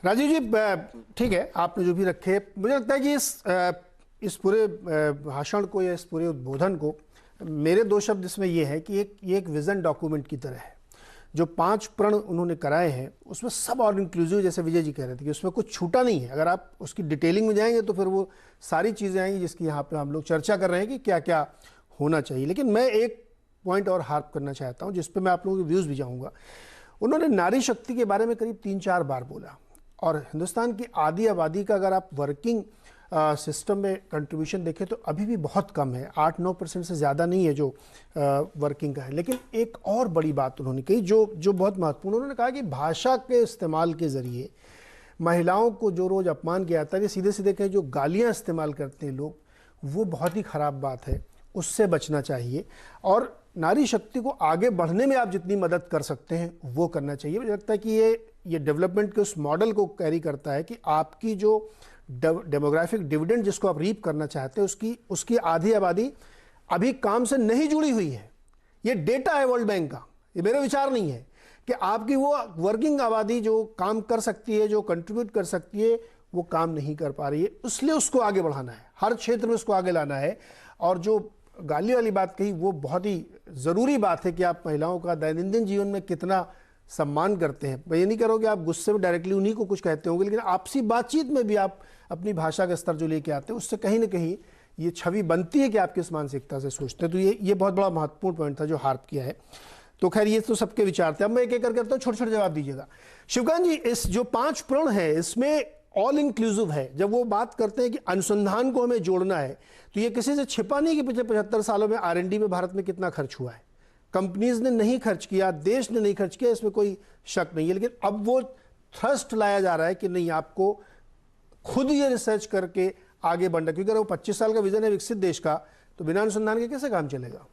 राजीव जी, ठीक है, आपने जो भी रखे, मुझे लगता है कि इस पूरे भाषण को या इस पूरे उद्बोधन को, मेरे दो शब्द इसमें ये है कि ये एक विजन डॉक्यूमेंट की तरह है। जो 5 प्रण उन्होंने कराए हैं उसमें सब और इंक्लूसिव, जैसे विजय जी कह रहे थे कि उसमें कुछ छूटा नहीं है। अगर आप उसकी डिटेलिंग में जाएंगे तो फिर वो सारी चीज़ें आएंगी जिसकी यहाँ पे हम लोग चर्चा कर रहे हैं कि क्या क्या होना चाहिए। लेकिन मैं एक पॉइंट और हार्प करना चाहता हूँ जिस पर मैं आप लोगों के व्यूज़ भी जाऊँगा। उन्होंने नारी शक्ति के बारे में करीब 3-4 बार बोला, और हिंदुस्तान की आधी आबादी का अगर आप वर्किंग सिस्टम में कंट्रीब्यूशन देखें तो अभी भी बहुत कम है, 8-9% से ज़्यादा नहीं है जो वर्किंग का है। लेकिन एक और बड़ी बात उन्होंने कही जो बहुत महत्वपूर्ण, उन्होंने कहा कि भाषा के इस्तेमाल के ज़रिए महिलाओं को जो रोज़ अपमान किया जाता है, सीधे सीधे कहें जो गालियाँ इस्तेमाल करते हैं लोग, वो बहुत ही ख़राब बात है, उससे बचना चाहिए। और नारी शक्ति को आगे बढ़ने में आप जितनी मदद कर सकते हैं वो करना चाहिए। मुझे लगता है कि ये डेवलपमेंट के उस मॉडल को कैरी करता है कि आपकी जो डेमोग्राफिक डिविडेंड जिसको आप रीप करना चाहते हैं उसकी आधी आबादी अभी काम से नहीं जुड़ी हुई है। ये डेटा है वर्ल्ड बैंक का, ये मेरा विचार नहीं है कि आपकी वो वर्किंग आबादी जो काम कर सकती है, जो कंट्रीब्यूट कर सकती है, वो काम नहीं कर पा रही है। इसलिए उसको आगे बढ़ाना है, हर क्षेत्र में उसको आगे लाना है। और जो गाली वाली बात कही वो बहुत ही ज़रूरी बात है कि आप महिलाओं का दैनंदिन जीवन में कितना सम्मान करते हैं। मैं ये नहीं कह रहा हूँ कि आप गुस्से में डायरेक्टली उन्हीं को कुछ कहते होंगे, लेकिन आपसी बातचीत में भी आप अपनी भाषा का स्तर जो लेके आते हैं उससे कहीं ना कहीं ये छवि बनती है कि आप किस मानसिकता से सोचते हैं। तो ये बहुत बड़ा महत्वपूर्ण पॉइंट था जो हार्प किया है। तो खैर ये तो सबके विचार थे। अब मैं एक एक करके करता हूँ, छोटे छोटे जवाब दीजिएगा। शिवकांत जी, इस जो 5 प्रण है इसमें ऑल इंक्लूसिव है। जब वो बात करते हैं कि अनुसंधान को हमें जोड़ना है, तो ये किसी से छिपा नहीं कि पिछले 75 सालों में R&D में भारत में कितना खर्च हुआ है। कंपनीज ने नहीं खर्च किया, देश ने नहीं खर्च किया, इसमें कोई शक नहीं है। लेकिन अब वो थ्रस्ट लाया जा रहा है कि नहीं, आपको खुद ये रिसर्च करके आगे बढ़ना, क्योंकि अगर वो 25 साल का विजन है विकसित देश का, तो बिना अनुसंधान के कैसे काम चलेगा?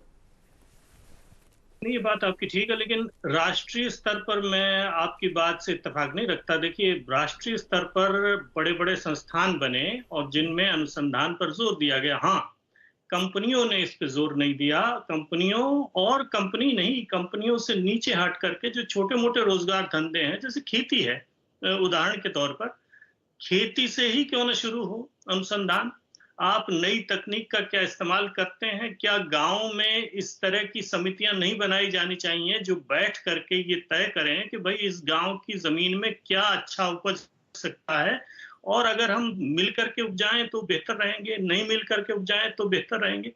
नहीं, ये बात आपकी ठीक है, लेकिन राष्ट्रीय स्तर पर मैं आपकी बात से इत्तेफाक नहीं रखता। देखिए, राष्ट्रीय स्तर पर बड़े बड़े संस्थान बने और जिनमें अनुसंधान पर जोर दिया गया। हाँ, कंपनियों ने इस पे जोर नहीं दिया। कंपनियों और कंपनी नहीं, कंपनियों से नीचे हट करके जो छोटे मोटे रोजगार धंधे हैं, जैसे खेती है, उदाहरण के तौर पर खेती से ही क्यों ना शुरू हो अनुसंधान। आप नई तकनीक का क्या इस्तेमाल करते हैं? क्या गांव में इस तरह की समितियां नहीं बनाई जानी चाहिए जो बैठ करके ये तय करें कि भाई इस गांव की जमीन में क्या अच्छा उपज सकता है, और अगर हम मिल करके उपजाएं तो बेहतर रहेंगे, नहीं मिल करके उपजाएं तो बेहतर रहेंगे।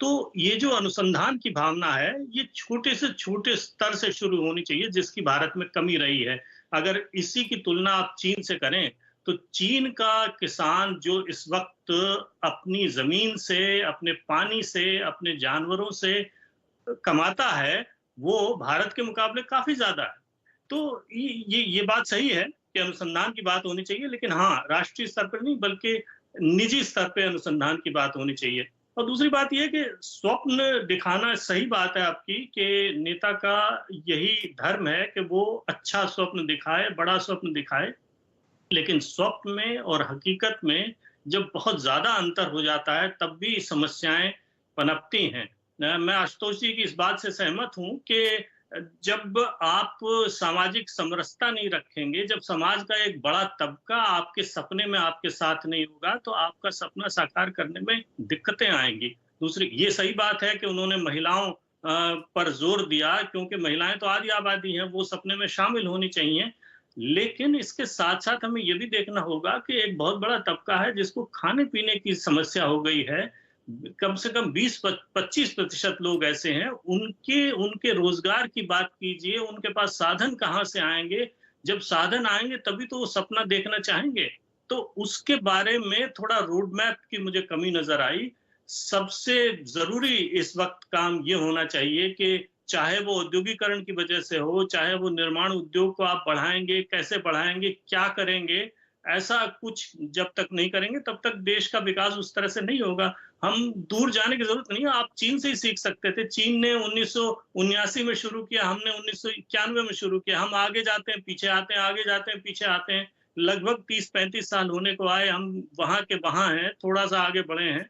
तो ये जो अनुसंधान की भावना है, ये छोटे से छोटे स्तर से शुरू होनी चाहिए, जिसकी भारत में कमी रही है। अगर इसी की तुलना आप चीन से करें, तो चीन का किसान जो इस वक्त अपनी जमीन से, अपने पानी से, अपने जानवरों से कमाता है, वो भारत के मुकाबले काफी ज्यादा है। तो ये बात सही है कि अनुसंधान की बात होनी चाहिए, लेकिन हाँ, राष्ट्रीय स्तर पर नहीं बल्कि निजी स्तर पे अनुसंधान की बात होनी चाहिए। और दूसरी बात यह है कि स्वप्न दिखाना, सही बात है आपकी कि नेता का यही धर्म है कि वो अच्छा स्वप्न दिखाए, बड़ा स्वप्न दिखाए। लेकिन स्वप्न में और हकीकत में जब बहुत ज्यादा अंतर हो जाता है, तब भी समस्याएं पनपती हैं। मैं आशुतोष जी की इस बात से सहमत हूं कि जब आप सामाजिक समरसता नहीं रखेंगे, जब समाज का एक बड़ा तबका आपके सपने में आपके साथ नहीं होगा, तो आपका सपना साकार करने में दिक्कतें आएंगी। दूसरी ये सही बात है कि उन्होंने महिलाओं पर जोर दिया, क्योंकि महिलाएं तो आधी आबादी हैं, वो सपने में शामिल होनी चाहिए। लेकिन इसके साथ साथ हमें यह भी देखना होगा कि एक बहुत बड़ा तबका है जिसको खाने पीने की समस्या हो गई है। कम से कम 20-25% लोग ऐसे हैं, उनके उनके रोजगार की बात कीजिए, उनके पास साधन कहां से आएंगे? जब साधन आएंगे तभी तो वो सपना देखना चाहेंगे। तो उसके बारे में थोड़ा रोड मैप की मुझे कमी नजर आई। सबसे जरूरी इस वक्त काम ये होना चाहिए कि चाहे वो औद्योगिकरण की वजह से हो, चाहे वो निर्माण उद्योग को आप बढ़ाएंगे, कैसे बढ़ाएंगे, क्या करेंगे, ऐसा कुछ जब तक नहीं करेंगे तब तक देश का विकास उस तरह से नहीं होगा। हम दूर जाने की जरूरत नहीं है, आप चीन से ही सीख सकते थे। चीन ने 1979 में शुरू किया, हमने 1991 में शुरू किया। हम आगे जाते हैं पीछे आते हैं, आगे जाते हैं पीछे आते हैं। लगभग 30-35 साल होने को आए, हम वहां के वहां हैं, थोड़ा सा आगे बढ़े हैं।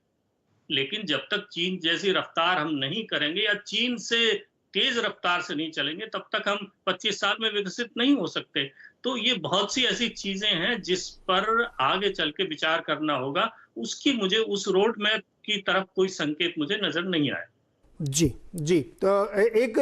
लेकिन जब तक चीन जैसी रफ्तार हम नहीं करेंगे या चीन से तेज रफ्तार से नहीं चलेंगे, तब तक हम 25 साल में विकसित नहीं हो सकते। तो ये बहुत सी ऐसी चीजें हैं जिस पर आगे चल के विचार करना होगा। उसकी मुझे उस रोड मैप की तरफ कोई संकेत मुझे नजर नहीं आया। जी, जी। तो एक